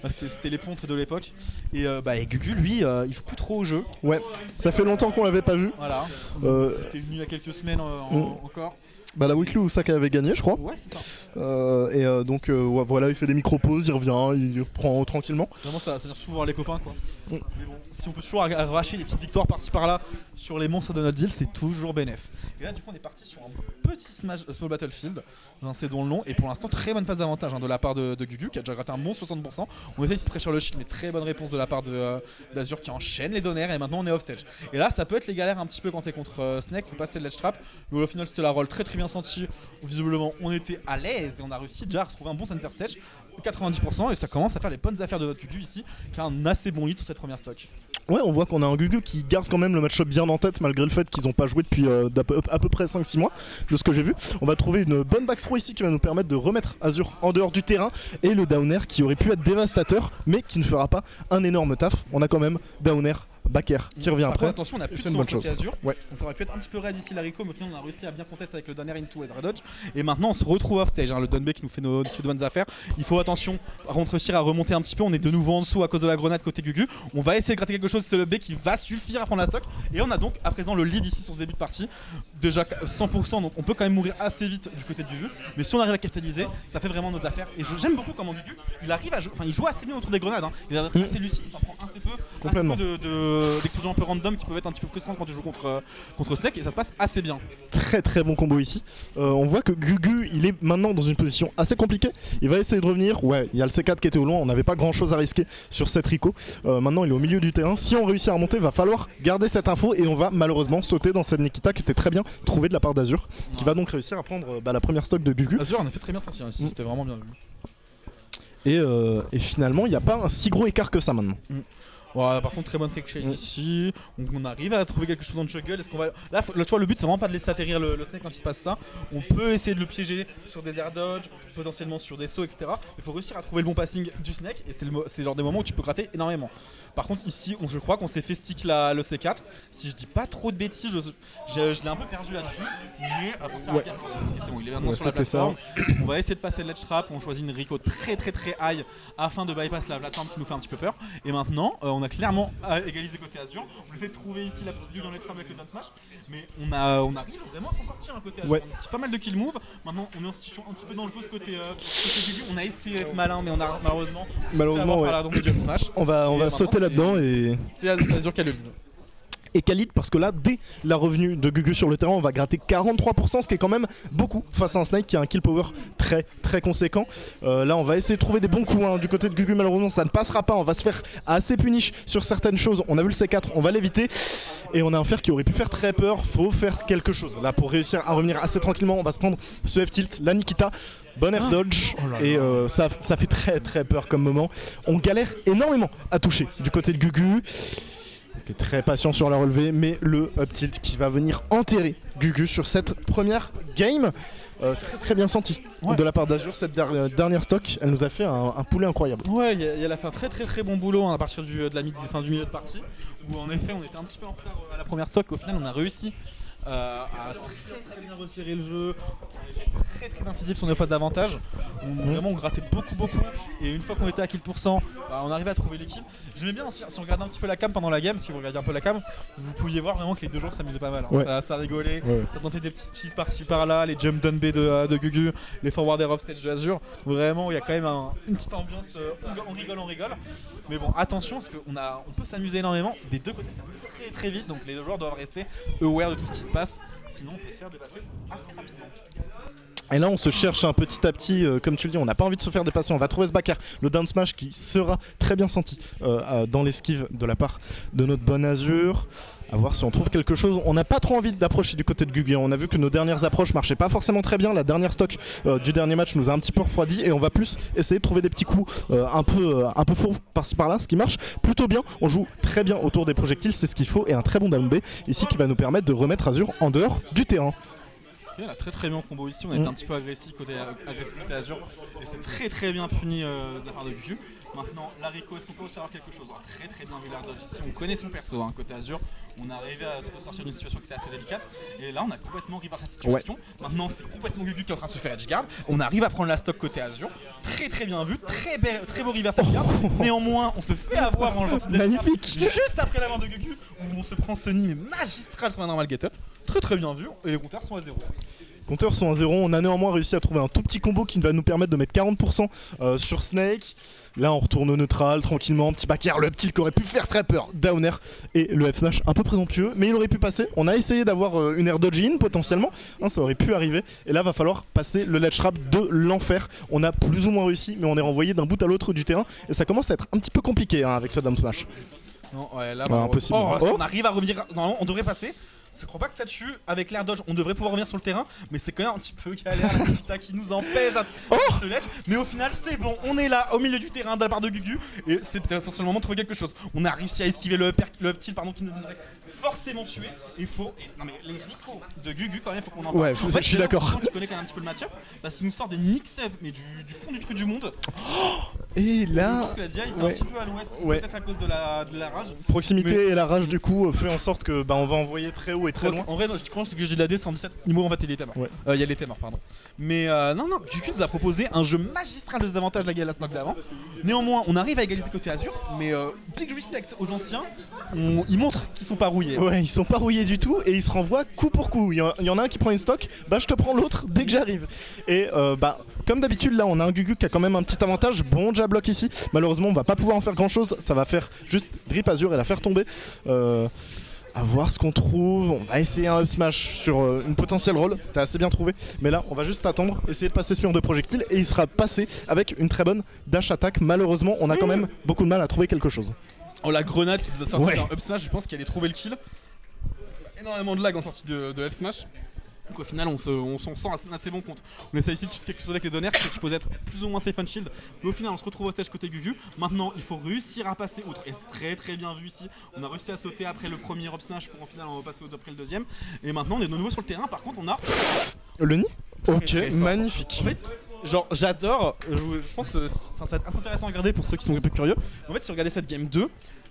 C'était les pontes de l'époque. Et Gugu, lui, il joue plus trop au jeu. Ouais, ça fait longtemps qu'on l'avait pas vu. Voilà. T'es venu il y a quelques semaines encore. La weekly où Saka avait gagné, je crois. Ouais, c'est ça. Voilà, il fait des micro-pauses, il revient, il reprend tranquillement. Vraiment, ça sert souvent voir les copains, quoi. Mais bon, si on peut toujours arracher des petites victoires par-ci par-là sur les monstres de notre deal, c'est toujours bénef. Et là, du coup, on est parti sur un petit Small Battlefield, c'est dans le long, et pour l'instant, très bonne phase d'avantage de la part de Gugu, qui a déjà gratté un bon 60%. On essaie de se sur le shield, mais très bonne réponse de la part d'Azur qui enchaîne les donners, et maintenant on est offstage. Et là, ça peut être les galères un petit peu quand t'es contre Snake, faut passer le ledge trap, mais au final, c'était la roll très très bien senti. Visiblement, on était à l'aise et on a réussi déjà à retrouver un bon center stage, 90%, et ça commence à faire les bonnes affaires de notre Gugu ici, qui a un assez bon lead sur cette première stock. Ouais, on voit qu'on a un Gugu qui garde quand même le match-up bien en tête malgré le fait qu'ils n'ont pas joué depuis à peu près 5-6 mois de ce que j'ai vu. On va trouver une bonne backthrow ici qui va nous permettre de remettre Azur en dehors du terrain et le downer qui aurait pu être dévastateur mais qui ne fera pas un énorme taf. On a quand même downer Baker qui revient après. Attention, on a plus de son côté Azur. Ouais. Donc ça aurait pu être un petit peu raid ici l'Arico, mais au final on a réussi à bien contester avec le donner into et dodge. Et maintenant on se retrouve off stage, le Dunbay qui nous fait nos bonnes affaires. Il faut attention, réussir à remonter un petit peu. On est de nouveau en dessous à cause de la grenade côté Gugu. On va essayer de gratter quelque chose, c'est le B qui va suffire à prendre la stock. Et on a donc à présent le lead ici sur ce début de partie. Déjà 100%, donc on peut quand même mourir assez vite du côté de Gugu. Mais si on arrive à capitaliser, ça fait vraiment nos affaires. Et j'aime beaucoup comment Gugu, il arrive à jouer, il joue assez bien autour des grenades. Il a l'air assez lucide, il s'en prend assez peu. Complètement. D'explosions un peu random qui peuvent être un petit peu frustrantes quand tu joues contre Snake, et ça se passe assez bien. Très très bon combo ici. On voit que Gugu il est maintenant dans une position assez compliquée. Il va essayer de revenir. Ouais, il y a le C4 qui était au loin, on n'avait pas grand chose à risquer sur cette Rico. Maintenant il est au milieu du terrain. Si on réussit à remonter, va falloir garder cette info et on va malheureusement sauter dans cette Nikita qui était très bien trouvée de la part d'Azur, qui va donc réussir à prendre la première stock de Gugu. Azur en a fait très bien sortir ici, c'était vraiment bien vu. Et finalement il n'y a pas un si gros écart que ça maintenant. Voilà, par contre très bonne tech chase ici, donc on arrive à trouver quelque chose dans le juggle. Est-ce qu'on va... Là, tu vois, le but c'est vraiment pas de laisser atterrir le Snake quand il se passe ça. On peut essayer de le piéger sur des air dodge, potentiellement sur des sauts, etc. Il faut réussir à trouver le bon passing du Snake, et c'est le genre des moments où tu peux gratter énormément. Par contre ici, je crois qu'on s'est fait stick le C4. Si je dis pas trop de bêtises, je l'ai un peu perdu là-dessus, mais c'est bon, il est maintenant sur la plateforme. On va essayer de passer le ledge trap, on choisit une Rico très très très high afin de bypass la plateforme qui nous fait un petit peu peur. Et maintenant, on a clairement égalisé côté Azur. On essaie de trouver ici la petite bulle dans le trap avec le down smash, mais on arrive vraiment à s'en sortir côté Azur. On a pas mal de kill move. Maintenant on est en situation un petit peu dangereuse côté Gugu. On a essayé d'être malin, mais on a malheureusement smash. On va sauter là-dedans et c'est Azur qui a le lead. Et Khalid, parce que là, dès la revenue de Gugu sur le terrain, on va gratter 43%, ce qui est quand même beaucoup face à un Snake qui a un kill power très très conséquent. Là, on va essayer de trouver des bons coups du côté de Gugu. Malheureusement, ça ne passera pas. On va se faire assez punish sur certaines choses. On a vu le C4, on va l'éviter. Et on a un fer qui aurait pu faire très peur. Faut faire quelque chose. Là, pour réussir à revenir assez tranquillement, on va se prendre ce F-tilt, la Nikita. Bon air dodge et ça fait très très peur comme moment. On galère énormément à toucher du côté de Gugu. Qui est très patient sur la relevée, mais le up tilt qui va venir enterrer Gugu sur cette première game. Très très bien senti de la part d'Azur. Cette dernière stock, elle nous a fait un poulet incroyable. Ouais, elle a fait un très très très bon boulot à partir du milieu de partie, où en effet on était un petit peu en retard à la première stock. Au final on a réussi à très bien resserrer le jeu, très très incisif sur nos phases d'avantage. Vraiment on grattait beaucoup, et une fois qu'on était à kill %, on arrivait à trouver l'équipe. J'aimais bien si on regardait un petit peu la cam pendant la game, si vous regardiez un peu la cam, vous pouviez voir vraiment que les deux joueurs s'amusaient pas mal. Ça rigolait, ça tentait des petites cheese par-ci par-là, les jump down B de Gugu, les forward air off stage de Azur. Vraiment il y a quand même une petite ambiance, on rigole. Mais bon, attention parce qu'on peut s'amuser énormément, des deux côtés ça peut très très vite, donc les deux joueurs doivent rester aware de tout ce qui se passe, sinon on peut se faire dépasser assez rapidement. Et là on se cherche un petit à petit, comme tu le dis, on n'a pas envie de se faire dépasser, on va trouver ce backer, le down smash qui sera très bien senti dans l'esquive de la part de notre bonne Azur. À voir si on trouve quelque chose. On n'a pas trop envie d'approcher du côté de Gugu. On a vu que nos dernières approches marchaient pas forcément très bien. La dernière stock du dernier match nous a un petit peu refroidi et on va plus essayer de trouver des petits coups un peu fourbe par-ci par-là, ce qui marche plutôt bien. On joue très bien autour des projectiles, c'est ce qu'il faut, et un très bon down B ici qui va nous permettre de remettre Azur en dehors du terrain. On a très bien combo ici, on a été un petit peu agressif côté Azur et c'est très bien puni de la part de Gugu. Maintenant, l'haricot, est-ce qu'on peut aussi avoir quelque chose? Très très bien vu l'air dodge ici, on connaît son perso, hein, côté Azure, on est arrivé à se ressortir d'une situation qui était assez délicate, et là on a complètement reversé la situation. Maintenant c'est complètement Gugu qui est en train de se faire edgeguard, on arrive à prendre la stock côté Azure, très très bien vu, très beau reverse edgeguard, néanmoins on se fait avoir en gentil magnifique, juste après la main de Gugu, où on se prend ce nid mais magistral sur un normal get up, très bien vu, et les compteurs sont à 0. Compteurs sont à 0, on a néanmoins réussi à trouver un tout petit combo qui va nous permettre de mettre 40% sur Snake. Là on retourne au neutral tranquillement, petit back air, le petit qui aurait pu faire très peur, down air et le F smash un peu présomptueux, mais il aurait pu passer. On a essayé d'avoir une air dodge in potentiellement, hein, ça aurait pu arriver, et là va falloir passer le ledge trap de l'enfer. On a plus ou moins réussi, mais on est renvoyé d'un bout à l'autre du terrain, et ça commence à être un petit peu compliqué hein, avec ce down smash. Non, ouais, là, impossible. On arrive à revenir, normalement on devrait passer. Je crois pas que ça tue, avec l'air dodge on devrait pouvoir revenir sur le terrain, mais c'est quand même un petit peu galère la Vita qui nous empêche de se ledge, mais au final c'est bon, on est là au milieu du terrain de la part de Gugu, et c'est peut-être potentiellement le moment de trouver quelque chose. On a réussi à esquiver le up tilt qui nous devrait forcément tuer, il faut... non mais les ricots de Gugu quand même, faut qu'on en parle. Ouais, je suis d'accord. Je connais quand même un petit peu le match-up, parce qu'il nous sort des mix-up, mais du fond du truc du monde. Et là... Je pense que la DI était un petit peu à l'ouest, peut-être à cause de la rage. Proximité et la rage du coup fait en sorte que on va envoyer très haut et très loin. En vrai, je pense que j'ai de la D 117 niveau en fait il était mort. Il y a l'été mort, pardon. Mais non, Gugu nous a proposé un jeu magistral de désavantage de la Gala Snog d'avant. Néanmoins, on arrive à égaliser côté Azure, mais big respect aux anciens. Ils montrent qu'ils sont pas rouillés. Ouais, ils sont pas rouillés du tout et ils se renvoient coup pour coup. Il y en a un qui prend une stock, je te prends l'autre dès que j'arrive. Et comme d'habitude, là on a un Gugu qui a quand même un petit avantage. Bon jab block ici. Malheureusement, on va pas pouvoir en faire grand chose. Ça va faire juste drip Azure et la faire tomber. À voir ce qu'on trouve, on va essayer un up smash sur une potentielle roll, c'était assez bien trouvé, mais là on va juste attendre, essayer de passer ce mur de projectile et il sera passé avec une très bonne dash attack. Malheureusement on a quand même beaucoup de mal à trouver quelque chose. Oh la grenade qui nous a sorti d'un up smash, je pense qu'elle allait trouver le kill. Énormément de lag en sortie de F smash. Donc au final on s'en sent assez bon compte. On essaie ici de quelque chose avec les donneurs qui sont supposés être plus ou moins safe and shield. Mais au final on se retrouve au stage côté Gugu. Maintenant il faut réussir à passer outre. Et c'est très bien vu ici. On a réussi à sauter après le premier up smash pour au final on va passer après le deuxième. Et maintenant on est de nouveau sur le terrain. Par contre on a... Le nid. Ok, très magnifique. En fait, genre j'adore, je pense que ça va être assez intéressant à regarder pour ceux qui sont un peu curieux. En fait si vous regardez cette game 2,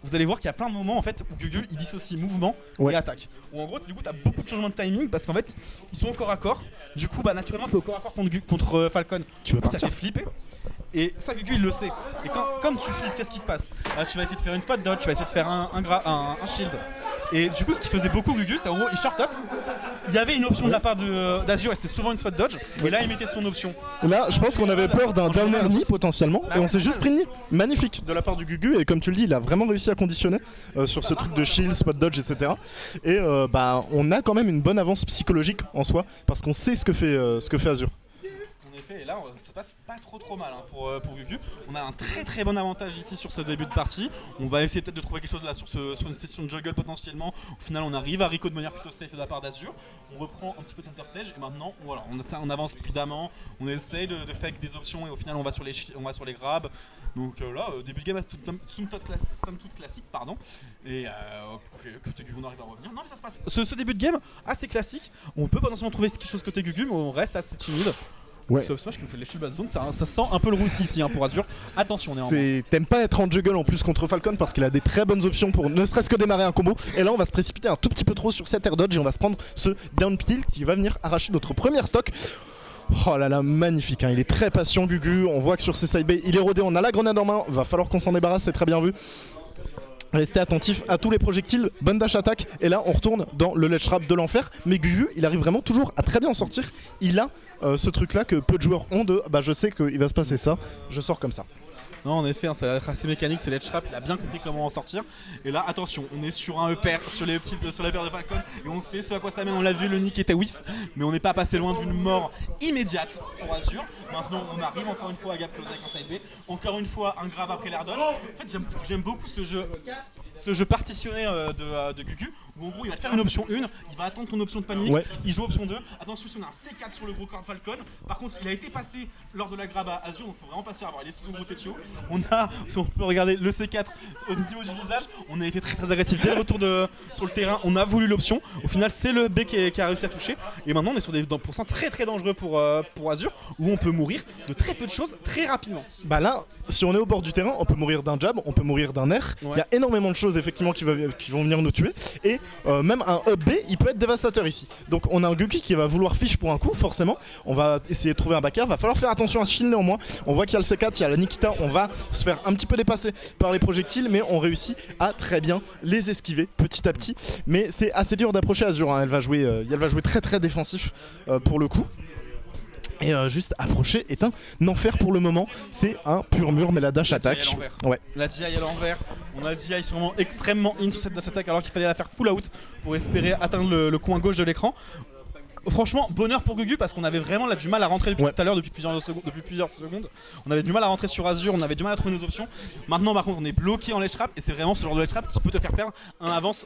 vous allez voir qu'il y a plein de moments en fait où Gugu il dissocie mouvement et attaque. Ou en gros du coup t'as beaucoup de changements de timing parce qu'en fait ils sont au corps à corps. Du coup naturellement t'es au corps à corps contre Falcon. Tu veux ça fait flipper. Et ça Gugu il le sait. Et comme tu flippes, qu'est-ce qui se passe? Tu vas essayer de faire une pot dodge, tu vas essayer de faire un shield. Et du coup ce qui faisait beaucoup Gugu c'est en gros il short up. Il y avait une option de la part d'Azure et c'était souvent une spot dodge. Et là il mettait son option. Là je pense qu'on avait peur d'un downer knee potentiellement et on s'est juste pris le knee. Magnifique de la part du Gugu et comme tu le dis il a vraiment réussi à conditionner sur ce truc de shield, spot dodge etc. Et on a quand même une bonne avance psychologique en soi parce qu'on sait ce que fait Azure. Et là ça passe pas trop mal hein, pour Gugu. On a un très bon avantage ici sur ce début de partie. On va essayer peut-être de trouver quelque chose là sur une session de juggle potentiellement. Au final on arrive à Rico de manière plutôt safe de la part d'Azure. On reprend un petit peu de center stage et maintenant voilà, on avance prudemment. On essaye de fake des options et au final on va sur les grabs. Donc là début de game somme toute classique pardon. Et côté Gugu on arrive à revenir. Non mais ça se passe. Ce début de game assez classique. On peut potentiellement trouver quelque chose côté Gugu mais on reste assez timide. Ouais. Ce smash qui nous fait lécher le base zone, ça sent un peu le roussi ici hein, pour Azure. Attention néanmoins. T'aimes pas être en juggle en plus contre Falcon parce qu'il a des très bonnes options pour ne serait-ce que démarrer un combo. Et là on va se précipiter un tout petit peu trop sur cette air dodge et on va se prendre ce down tilt qui va venir arracher notre première stock. Oh là là, magnifique, hein. Il est très patient Gugu, on voit que sur ses side bay il est rodé, on a la grenade en main, va falloir qu'on s'en débarrasse, c'est très bien vu. Restez attentif à tous les projectiles, bonne dash attack et là on retourne dans le ledge trap de l'enfer. Mais Gugu il arrive vraiment toujours à très bien en sortir. Il a ce truc là que peu de joueurs ont de je sais qu'il va se passer ça, je sors comme ça. Non en effet, hein, ça va être assez mécanique, c'est l'edge trap, il a bien compris comment en sortir. Et là attention, on est sur un EPR, sur les sur l'EPR de Falcon et on sait ce à quoi ça mène, on l'a vu, le nick était whiff. Mais on n'est pas passé loin d'une mort immédiate pour Azure. Maintenant on arrive encore une fois à gap close avec un side B. Encore une fois un grab après l'air dodge. En fait j'aime beaucoup ce jeu partitionné de Gugu où en gros il va te faire une option 1, il va attendre ton option de panique, il joue option 2. Attention, on a un C4 sur le gros corps de Falcon. Par contre, il a été passé lors de la grab à Azure, donc faut vraiment pas se faire avoir. Il est sous son gros Tetio. On a, si on peut regarder le C4 au niveau du visage, on a été très agressif dès le retour sur le terrain. On a voulu l'option. Au final, c'est le B qui a réussi à toucher. Et maintenant, on est sur des pourcents très dangereux pour Azure, où on peut mourir de très peu de choses très rapidement. Bah là, si on est au bord du terrain, on peut mourir d'un jab, on peut mourir d'un air. Il y a énormément de choses effectivement qui vont venir nous tuer. Et même un up B, il peut être dévastateur ici. Donc on a un Guki qui va vouloir fiche pour un coup, forcément. On va essayer de trouver un backer. Va falloir faire attention à ce shield néanmoins. On voit qu'il y a le C4, il y a la Nikita. On va se faire un petit peu dépasser par les projectiles, mais on réussit à très bien les esquiver petit à petit. Mais c'est assez dur d'approcher Azure. Hein. Elle va jouer très défensif pour le coup. Et juste approcher est un enfer pour le moment. C'est un pur mur, mais la dash attaque. La DI à l'envers. On a DI sûrement extrêmement in sur cette dash attack alors qu'il fallait la faire full out pour espérer atteindre le coin gauche de l'écran. Franchement, bonheur pour Gugu parce qu'on avait vraiment là du mal à rentrer depuis tout à l'heure, depuis plusieurs secondes. On avait du mal à rentrer sur Azure, on avait du mal à trouver nos options. Maintenant, par contre, on est bloqué en ledge trap et c'est vraiment ce genre de ledge trap qui peut te faire perdre une avance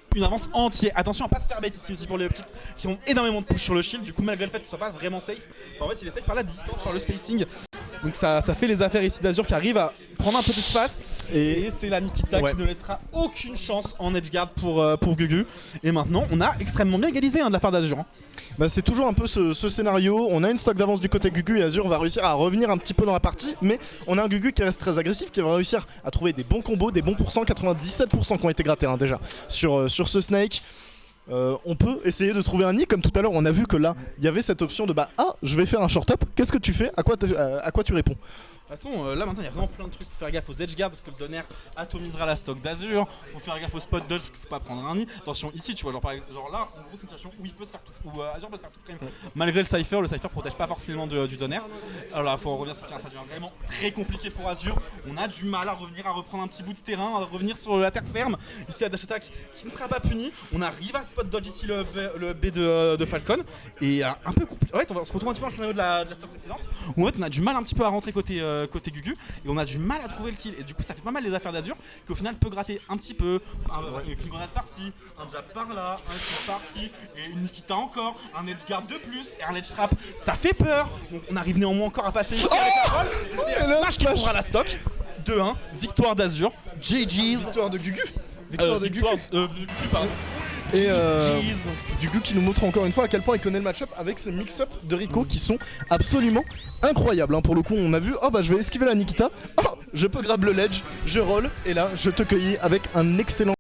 entière. Attention à pas se faire bait ici aussi pour les petites qui ont énormément de push sur le shield. Du coup, malgré le fait qu'il soit pas vraiment safe, en fait, il est safe par la distance, par le spacing. Donc ça fait les affaires ici d'Azure qui arrive à prendre un peu d'espace et c'est la Nikita qui ne laissera aucune chance en edge guard pour Gugu. Et maintenant, on a extrêmement bien égalisé de la part d'Azure. Bah c'est toujours un peu ce scénario, on a une stock d'avance du côté Gugu et Azure va réussir à revenir un petit peu dans la partie, mais on a un Gugu qui reste très agressif, qui va réussir à trouver des bons combos, des bons pourcents, 97% qui ont été grattés déjà sur ce Snake. On peut essayer de trouver un nid, comme tout à l'heure on a vu que là il y avait cette option de je vais faire un short up, qu'est-ce que tu fais, à quoi tu réponds? De toute façon, là maintenant il y a vraiment plein de trucs. Faut faire gaffe aux edge guards parce que le donner atomisera la stock d'Azure. Faut faire gaffe au spot dodge parce qu'il faut pas prendre un nid. Attention ici, tu vois, genre là, en gros, c'est une situation où il peut se faire tout, où Azure peut se faire tout frame. Malgré le Cypher protège pas forcément du donner. Alors là, faut revenir sur le terrain, ça devient vraiment très compliqué pour Azure. On a du mal à reprendre un petit bout de terrain, à revenir sur la terre ferme. Ici, la dash attack qui ne sera pas punie. On arrive à spot dodge ici le B de Falcon. Et un peu compliqué. Ouais, on se retrouve un petit peu en scénario de la stock précédente où en fait on a du mal un petit peu à rentrer côté Gugu et on a du mal à trouver le kill et du coup ça fait pas mal les affaires d'Azure qui au final peut gratter un petit peu une grenade par-ci, un jab par là, un kill par-ci et une Nikita encore, un edge guard de plus et un ledge trap, ça fait peur. Donc on arrive néanmoins encore à passer ici avec la roll et c'est Smash qui ouvrira la stock. 2-1, victoire d'Azure, GG's. Victoire de Gugu. Victoire de Gugu, pardon. Et Gugu qui nous montre encore une fois à quel point il connaît le match-up avec ses mix-up de Rico qui sont absolument incroyables. Pour le coup, on a vu, je vais esquiver la Nikita, je peux grab le ledge, je roll et là je te cueillis avec un excellent